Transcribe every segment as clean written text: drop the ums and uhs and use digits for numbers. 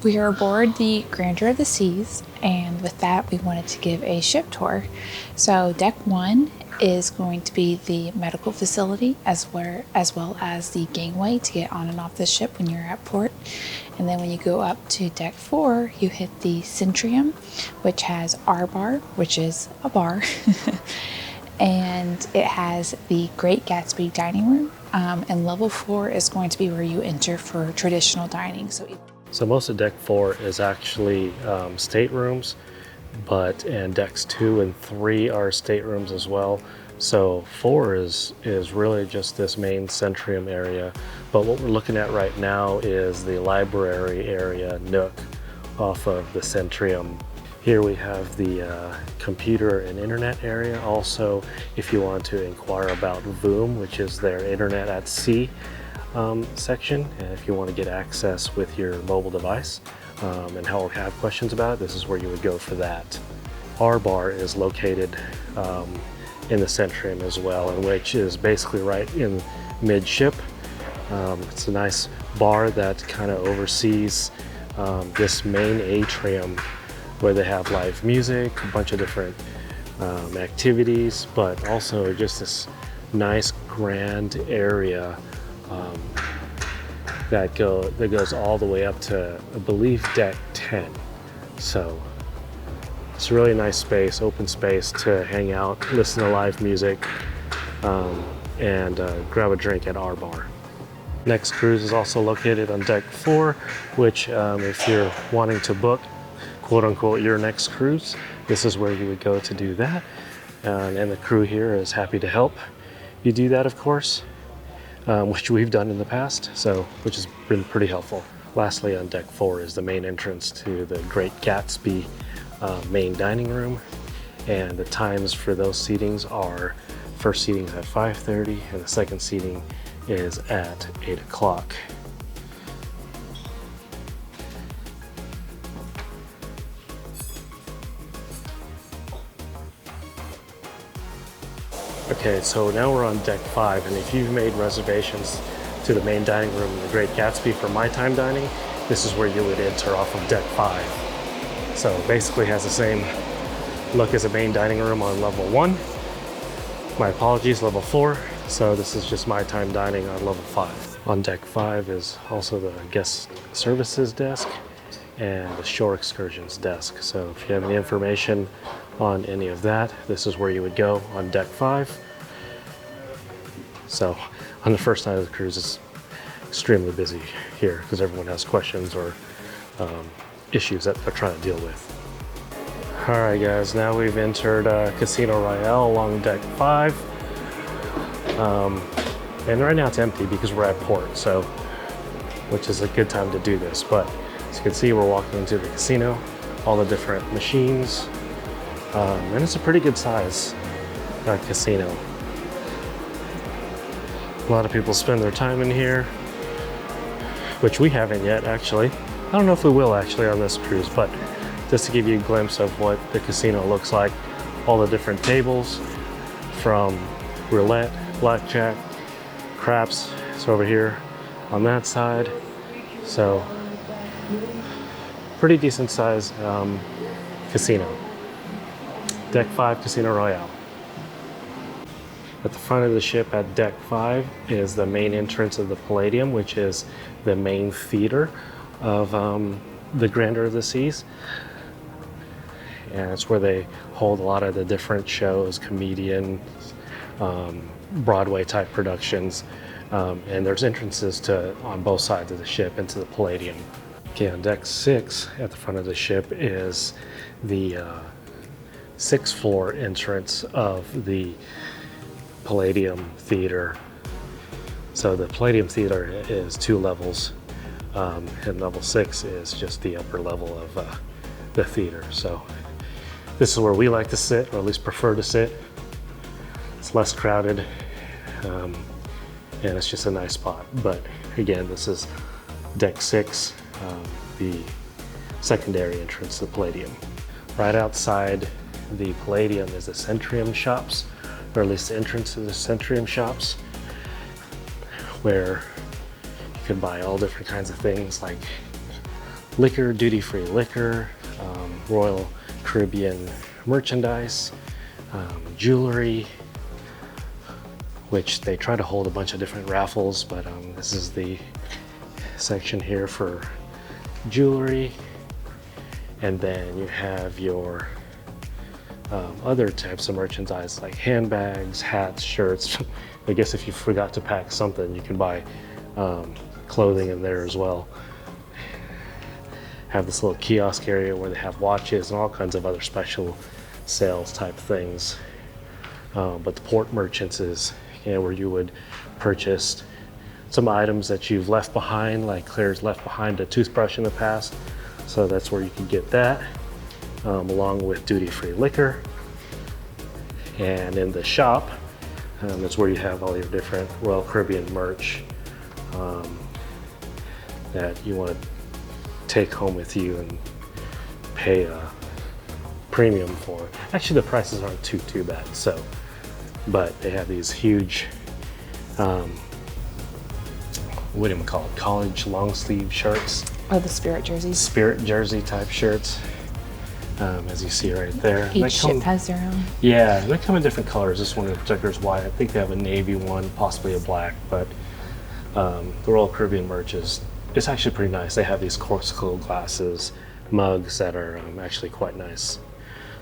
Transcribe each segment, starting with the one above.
We are aboard the Grandeur of the Seas, and with that, we wanted to give a ship tour. So, deck one is going to be the medical facility as well as the gangway to get on and off the ship when you're at port. And then when you go up to deck 4, you hit the Centrium, which has our bar, which is a bar, and it has the Great Gatsby dining room. And level 4 is going to be where you enter for traditional dining. So most of deck 4 is actually staterooms, and decks 2 and 3 are staterooms as well. So 4 is really just this main Centrium area. But what we're looking at right now is the library area nook off of the Centrium. Here we have the computer and internet area. Also, if you want to inquire about VOOM, which is their internet at sea section, and if you want to get access with your mobile device and have questions about it, this is where you would go for that. Our bar is located in the Centrium as well, and which is basically right in midship. It's a nice bar that kind of oversees this main atrium where they have live music, a bunch of different activities, but also just this nice grand area that goes all the way up to, I believe, deck 10. So it's a really nice space, open space to hang out, listen to live music, and grab a drink at our bar. Next cruise is also located on deck 4, which if you're wanting to book, quote unquote, your next cruise, this is where you would go to do that. And the crew here is happy to help you do that, of course, which we've done in the past, which has been pretty helpful. Lastly, on deck 4 is the main entrance to the Great Gatsby main dining room, and the times for those seatings are first seating is at 5:30 and the second seating is at 8 o'clock. Okay, so now we're on deck 5, and if you've made reservations to the main dining room in the Great Gatsby for my time dining, this is where you would enter off of deck 5. So basically has the same look as a main dining room on level 1. My apologies, level 4. So this is just my time dining on level 5. On deck 5 is also the guest services desk and the shore excursions desk. So if you have any information on any of that, this is where you would go on deck 5. So on the first night of the cruise, it's extremely busy here because everyone has questions or issues that they're trying to deal with. All right, guys, now we've entered Casino Royale along deck 5. And right now it's empty because we're at port, so which is a good time to do this. But as you can see, we're walking into the casino, all the different machines, and it's a pretty good size casino. A lot of people spend their time in here, which we haven't yet, actually. I don't know if we will actually on this cruise, but just to give you a glimpse of what the casino looks like, all the different tables from roulette, blackjack, craps, it's over here on that side. So pretty decent size casino. Deck 5 Casino Royale. At the front of the ship at deck 5 is the main entrance of the Palladium, which is the main theater of the Grandeur of the Seas. And it's where they hold a lot of the different shows, comedians, Broadway type productions, and there's entrances on both sides of the ship into the Palladium. Okay, on deck 6 at the front of the ship is the 6th floor entrance of the Palladium Theater. So the Palladium Theater is 2 levels, and level 6 is just the upper level of the theater. So this is where we like to sit, or at least prefer to sit. It's less crowded, and it's just a nice spot. But again, this is deck 6, the secondary entrance to the Palladium. Right outside the Palladium is the Centrium shops, or at least the entrance to the Centrium shops, where you can buy all different kinds of things like liquor, duty-free liquor, Royal Caribbean merchandise, jewelry, which they try to hold a bunch of different raffles, but this is the section here for jewelry. And then you have your other types of merchandise like handbags, hats, shirts. I guess if you forgot to pack something, you can buy clothing in there as well. Have this little kiosk area where they have watches and all kinds of other special sales type things. But the port merchants is where you would purchase some items that you've left behind, like Claire's left behind a toothbrush in the past. So that's where you can get that, along with duty-free liquor. And in the shop, that's where you have all your different Royal Caribbean merch that you want to take home with you and pay a premium for. Actually, the prices aren't too bad. So, but they have these huge, what do you call it? College long sleeve shirts. Oh, the spirit jerseys. Spirit jersey type shirts, as you see right there. Each ship has their own. Yeah, they come in different colors. This one in particular is white. I think they have a navy one, possibly a black, but the Royal Caribbean merch it's actually pretty nice. They have these corkscrew glasses, mugs that are actually quite nice.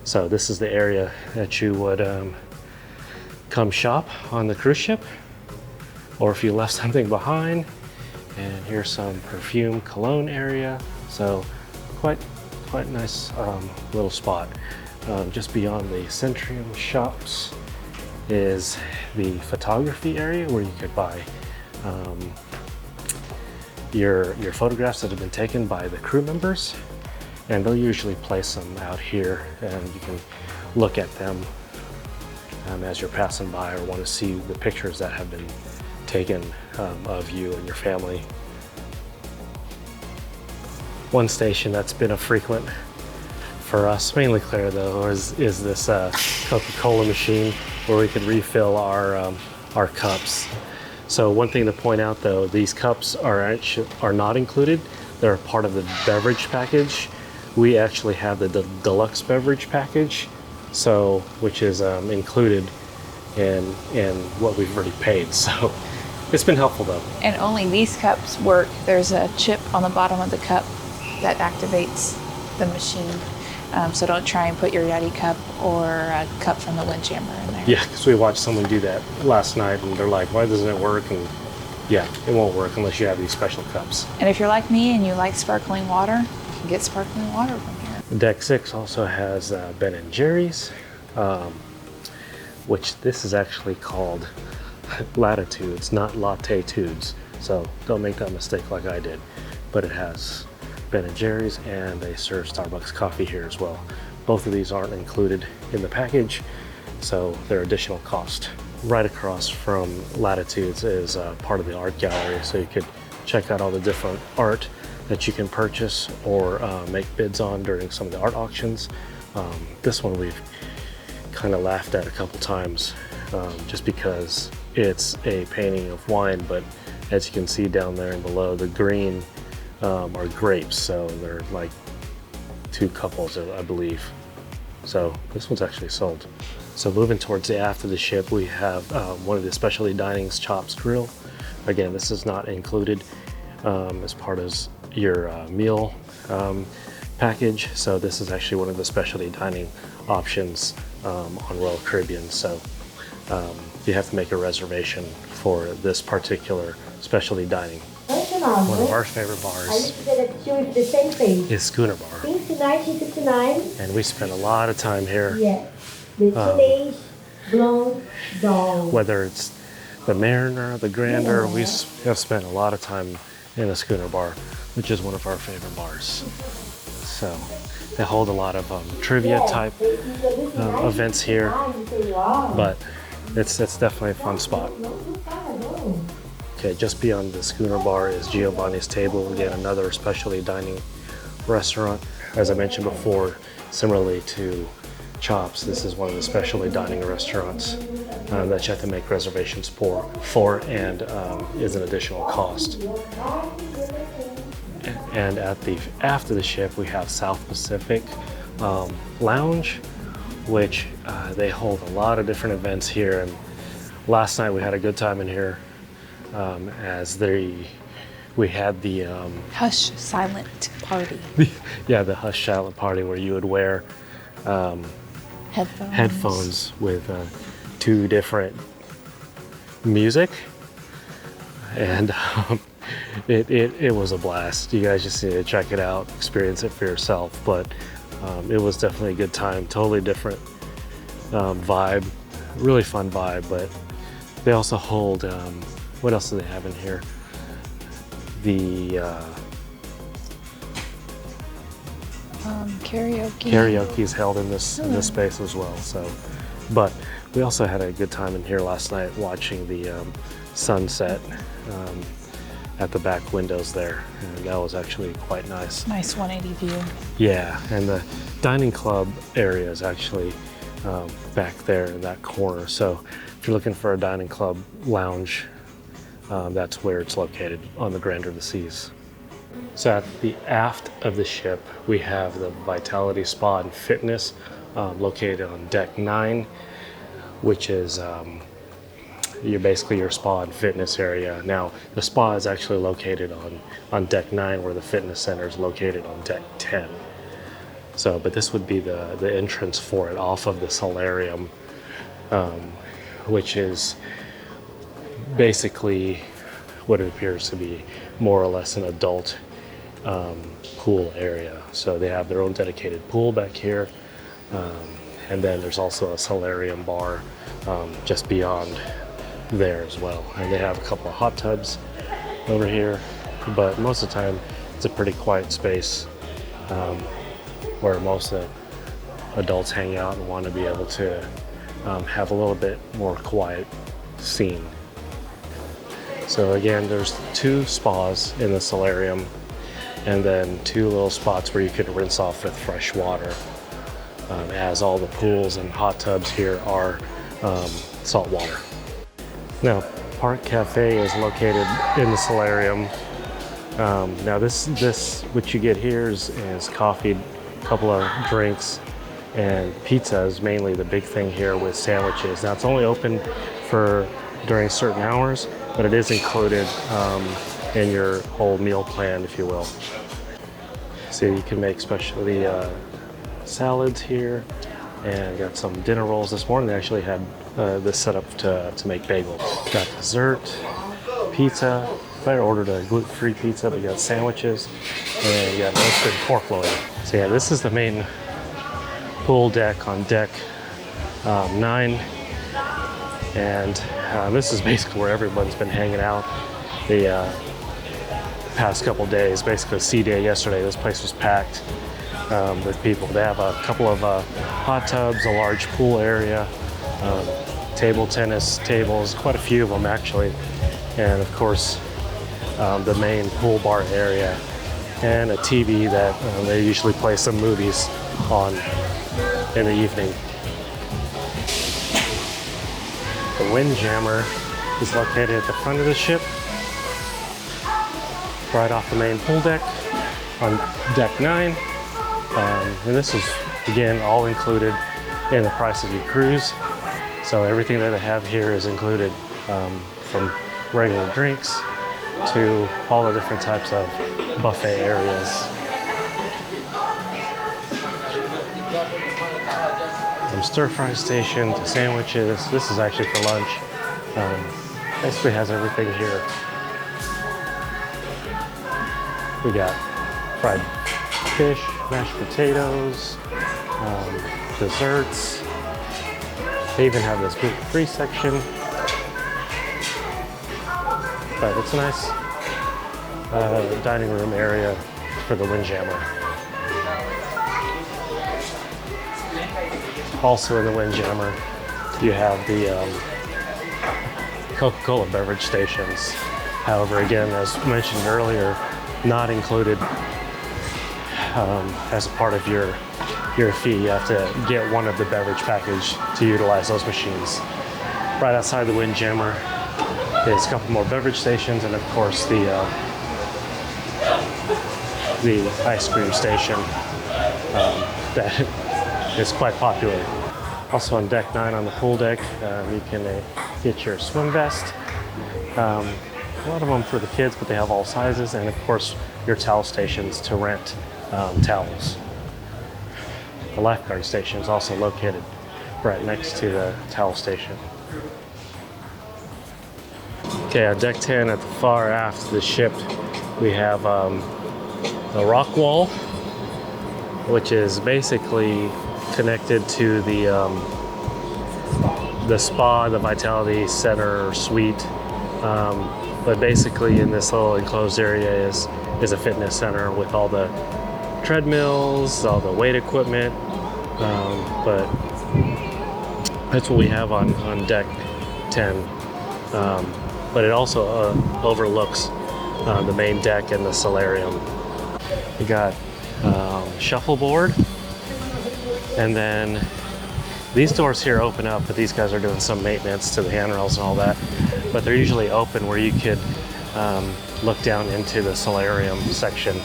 So this is the area that you would come shop on the cruise ship, or if you left something behind. And here's some perfume cologne area. So quite nice little spot. Just beyond the Centrium shops is the photography area where you could buy your photographs that have been taken by the crew members, and they'll usually place them out here and you can look at them as you're passing by or want to see the pictures that have been taken of you and your family. One station that's been a frequent for us, mainly Claire though, is this Coca-Cola machine where we could refill our cups. So one thing to point out though, these cups are not included. They're part of the beverage package. We actually have the deluxe beverage package, so which is included in what we've already paid. So it's been helpful though. And only these cups work. There's a chip on the bottom of the cup that activates the machine. So don't try and put your Yeti cup or a cup from the Windjammer in there. Yeah, because we watched someone do that last night and they're like, why doesn't it work? And yeah, it won't work unless you have these special cups. And if you're like me and you like sparkling water, you can get sparkling water from here. Deck 6 also has Ben & Jerry's, which this is actually called Latitudes, not Latte-tudes. So don't make that mistake like I did. But it has Ben & Jerry's, and they serve Starbucks coffee here as well. Both of these aren't included in the package, so they're additional cost. Right across from Latitudes is part of the art gallery, so you could check out all the different art that you can purchase or make bids on during some of the art auctions. This one we've kind of laughed at a couple times just because it's a painting of wine, but as you can see down there and below, the green are grapes, so they're like two couples, I believe. So this one's actually sold. So moving towards the aft of the ship, we have one of the specialty dining's Chops Grill. Again, this is not included as part of your meal package. So this is actually one of the specialty dining options on Royal Caribbean. So you have to make a reservation for this particular specialty dining. One of our favorite bars is Schooner Bar. Since 1969. And we spend a lot of time here. Yes. The teenage blonde doll. Whether it's the Mariner, the Grandeur, we have spent a lot of time in the Schooner Bar, which is one of our favorite bars. So they hold a lot of trivia type events here, but it's definitely a fun spot. Okay, just beyond the Schooner Bar is Giovanni's Table, again another specialty dining restaurant. As I mentioned before, similarly to Chops, this is one of the specialty dining restaurants that you have to make reservations for and is an additional cost. And at the aft of the ship, we have South Pacific Lounge, which they hold a lot of different events here. And last night we had a good time in here we had the Hush silent party. yeah, the Hush Silent Party, where you would wear headphones with two different music, and it was a blast. You guys just need to check it out, experience it for yourself. But it was definitely a good time, totally different vibe, really fun vibe. But they also hold, what else do they have in here? The karaoke is held in this space as well. So, but we also had a good time in here last night watching the sunset at the back windows there, and that was actually quite nice. Nice 180 view. Yeah, and the dining club area is actually back there in that corner. So if you're looking for a dining club lounge, that's where it's located on the Grandeur of the Seas. So at the aft of the ship, we have the Vitality Spa and Fitness located on deck 9, which is basically your spa and fitness area. Now, the spa is actually located on deck 9, where the fitness center is located on deck 10. So, but this would be the entrance for it off of the solarium, which is basically what it appears to be more or less an adult pool area. So they have their own dedicated pool back here, and then there's also a solarium bar just beyond there as well. And they have a couple of hot tubs over here, but most of the time it's a pretty quiet space where most of the adults hang out and want to be able to have a little bit more quiet scene. So again, there's 2 spas in the solarium, and then 2 little spots where you can rinse off with fresh water, as all the pools and hot tubs here are salt water. Now, Park Cafe is located in the solarium. Now this what you get here is coffee, a couple of drinks, and pizza is mainly the big thing here, with sandwiches. Now it's only open during certain hours, but it is included in your whole meal plan, if you will. So you can make specialty salads here, and got some dinner rolls. This morning they actually had this set up to make bagels. Got dessert, pizza. I ordered a gluten-free pizza, but you got sandwiches, and you got roasted pork loin. So yeah, this is the main pool deck on deck 9. And this is basically where everyone's been hanging out the past couple days. Basically, sea day yesterday, this place was packed with people. They have a couple of hot tubs, a large pool area, table tennis tables, quite a few of them actually, and of course the main pool bar area, and a TV that they usually play some movies on in the evening. The Windjammer is located at the front of the ship, right off the main pool deck on deck 9. And this is, again, all included in the price of your cruise. So everything that they have here is included, from regular drinks to all the different types of buffet areas. From stir-fry station to sandwiches. This is actually for lunch. Basically has everything here. We got fried fish, mashed potatoes, desserts. They even have this gluten-free section. But it's a nice dining room area for the Windjammer. Also in the Windjammer, you have the Coca-Cola beverage stations. However, again, as mentioned earlier, not included as a part of your fee. You have to get one of the beverage package to utilize those machines. Right outside the Windjammer is a couple more beverage stations, and of course the the ice cream station that is quite popular. Also on deck 9 on the pool deck, you can get your swim vest. A lot of them for the kids, but they have all sizes, and of course your towel stations to rent towels. The lifeguard station is also located right next to the towel station. Okay, on deck 10 at the far aft of the ship, we have the rock wall, which is basically connected to the spa, the Vitality Center suite. But basically in this little enclosed area is a fitness center with all the treadmills, all the weight equipment. But that's what we have on deck 10. But it also overlooks the main deck and the solarium. We got shuffleboard, and then these doors here open up, but these guys are doing some maintenance to the handrails and all that. But they're usually open where you could look down into the solarium section.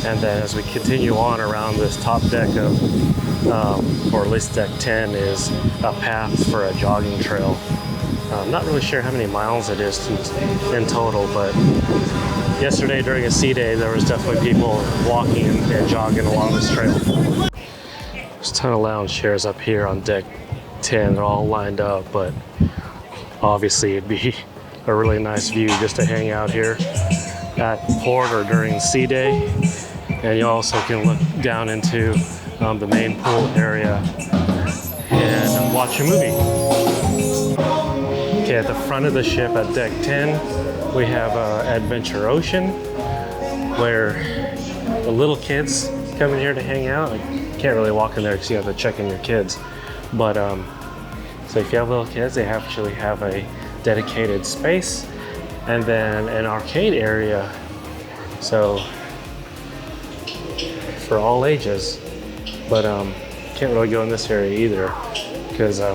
And then as we continue on around this top deck of, or at least deck 10, is a path for a jogging trail. I'm not really sure how many miles it is in total, but yesterday during a sea day, there was definitely people walking and jogging along this trail. There's a ton of lounge chairs up here on deck 10. They're all lined up, but obviously it'd be a really nice view just to hang out here at port or during sea day. And you also can look down into the main pool area and watch a movie. Okay, at the front of the ship at deck 10, we have Adventure Ocean, where the little kids come in here to hang out. You can't really walk in there because you have to check in your kids. But so if you have little kids, they actually have a dedicated space, and then an arcade area. So for all ages, but can't really go in this area either because I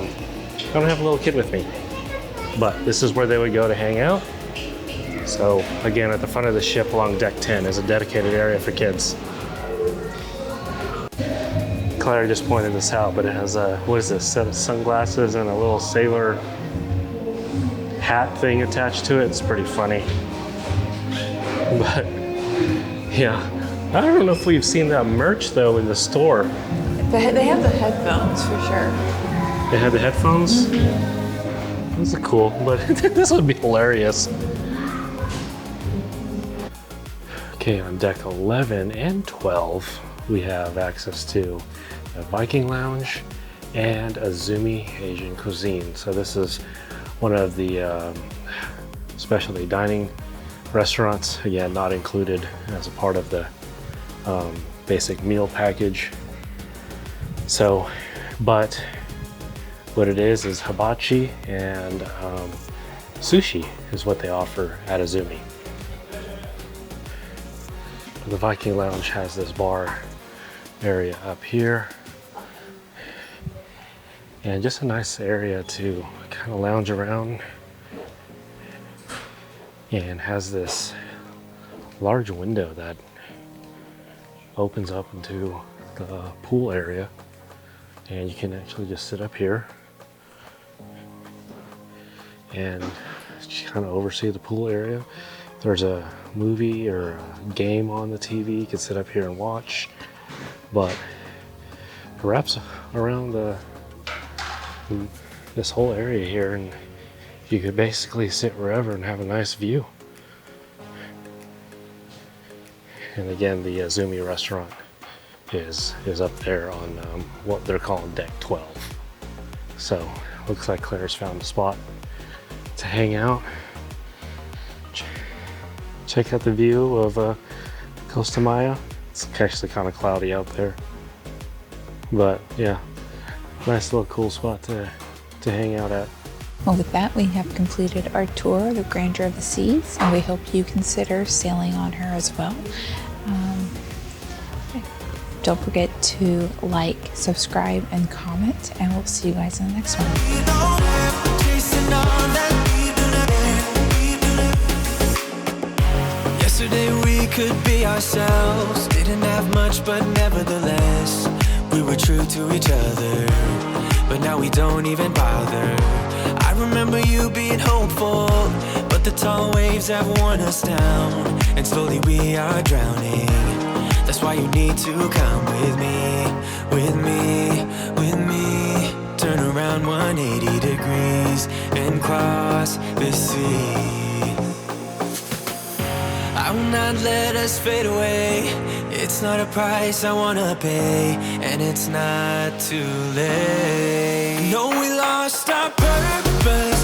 don't have a little kid with me. But this is where they would go to hang out. So again, at the front of the ship along deck 10 is a dedicated area for kids. Claire just pointed this out, but it has a, what is this, set of sunglasses and a little sailor hat thing attached to it. It's pretty funny. But yeah, I don't know if we've seen that merch though in the store. They have the headphones for sure. They have the headphones? Mm-hmm. Those are cool, but this would be hilarious. Okay, on deck 11 and 12, we have access to a Viking lounge and a Zumi Asian cuisine. So this is one of the specialty dining restaurants, again, not included as a part of the basic meal package. So, but what it is hibachi and sushi is what they offer at Azumi. The Viking Lounge has this bar area up here, and just a nice area to kind of lounge around, and has this large window that opens up into the pool area, and you can actually just sit up here and kind of oversee the pool area. If there's a movie or a game on the TV, you can sit up here and watch. But perhaps around this whole area here, and you could basically sit wherever and have a nice view. And again, the Azumi restaurant is up there on what they're calling deck 12. So looks like Claire's found a spot to hang out. Check out the view of Costa Maya. It's actually kind of cloudy out there, but yeah, nice little cool spot to hang out at. Well, with that, we have completed our tour of the Grandeur of the Seas, and we hope you consider sailing on her as well. Don't forget to like, subscribe, and comment, and we'll see you guys in the next one. Yesterday we could be ourselves. Didn't have much, but nevertheless, we were true to each other. But now we don't even bother. I remember you being hopeful, but the tall waves have worn us down, and slowly we are drowning. That's why you need to come with me, with me, with me. Turn around 180 degrees and cross the sea. I will not let us fade away. It's not a price I wanna pay, and it's not too late. No, we lost our purpose,